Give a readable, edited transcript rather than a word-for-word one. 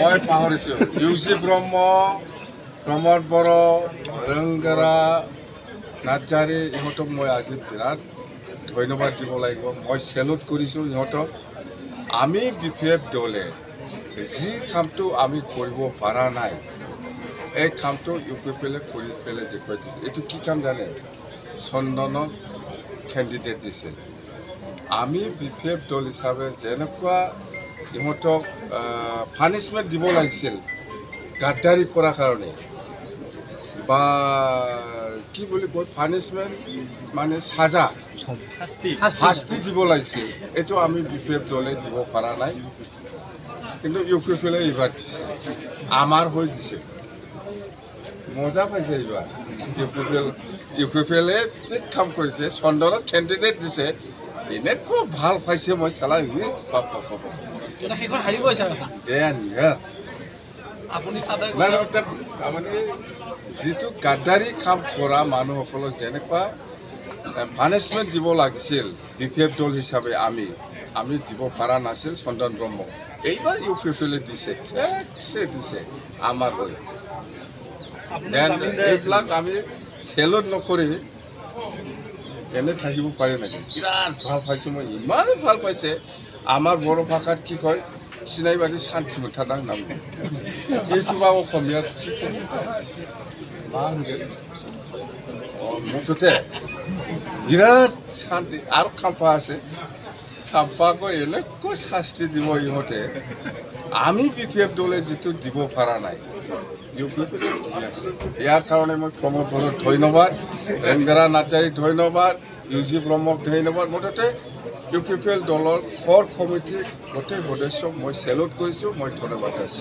মই পাহৰিছোঁ ইউজি ব্ৰহ্ম প্ৰমোদ বড় ৰংগৰা নাৰ্জাৰী ইহঁতক মই আজি বিৰাট ধন্যবাদ দিব লাগিব মই চেলুট কৰিছোঁ ইহঁতক আমি বিপিএফ দলে যি কামটো আমি কৰিব পৰা নাই এই কামটো ইউপিএফএলে কৰি পেলাই দেখুৱাই দিছে এইটো কি কাম জানে চন্দনক কেণ্ডিডেট দিছে আমি বিপিএফ দল হিচাপে যেনেকুৱা ইহঁতক পানিছমেণ্ট দিব লাগিছিল গাদ্দাৰী কৰাৰ কাৰণে বা কি বুলি কয় পানিছমেণ্ট মানে সাজা শাস্তি দিব লাগিছিল এইটো আমি বিপিএফ দলে দিব পৰা নাই কিন্তু ইউপিএফএলে এইবাৰ দিছে আমাৰ হৈ দিছে মজা পাইছে এইবাৰ ইউপিএফএলে ঠিক কাম কৰিছে চন্দনক কেণ্ডিডেট দিছে এনেকুৱা ভাল পাইছে মই চালা যিটো গাদ্দাৰী কাম কৰা মানুহসকলক যেনেকুৱা পানিছমেণ্ট দিব লাগিছিল বিপিএফ দল হিচাপে আমি দিব পৰা নাছিল চন্দন ব্ৰহ্মক এইবাৰ ইউপিএফএলে দিছে ঠিকছে দিছে আমাৰ হৈ এইবিলাক আমি চেলুট নকৰি এনে থাকিব পাৰে নেকি বিৰাট ভাল পাইছোঁ মই ইমানেই ভাল পাইছে আমাৰ বড়ো ভাষাত কি কয় চিনাইবাদী শান্তি মুঠাদাং নাম এইটো বা অসমীয়াত মুঠতে বিৰাট শান্তি আৰু খাম্পা আছে খাম্পাকৈ এনেকৈ শাস্তি দিব ইহঁতে আমি বিপিএফ দলে যিটো দিব পৰা নাই ইয়াৰ কাৰণে মই প্ৰমোদ বড়োক ধন্যবাদ ৰেংগৰা নাৰ্জাৰীক ধন্যবাদ ইউজি ব্ৰহ্মক ধন্যবাদ মুঠতে ইউপিএফএল দলৰ কোৰ কমিটিৰ গোটেই সদস্যক মই চেলুট কৰিছোঁ মই ধন্যবাদ দিছোঁ।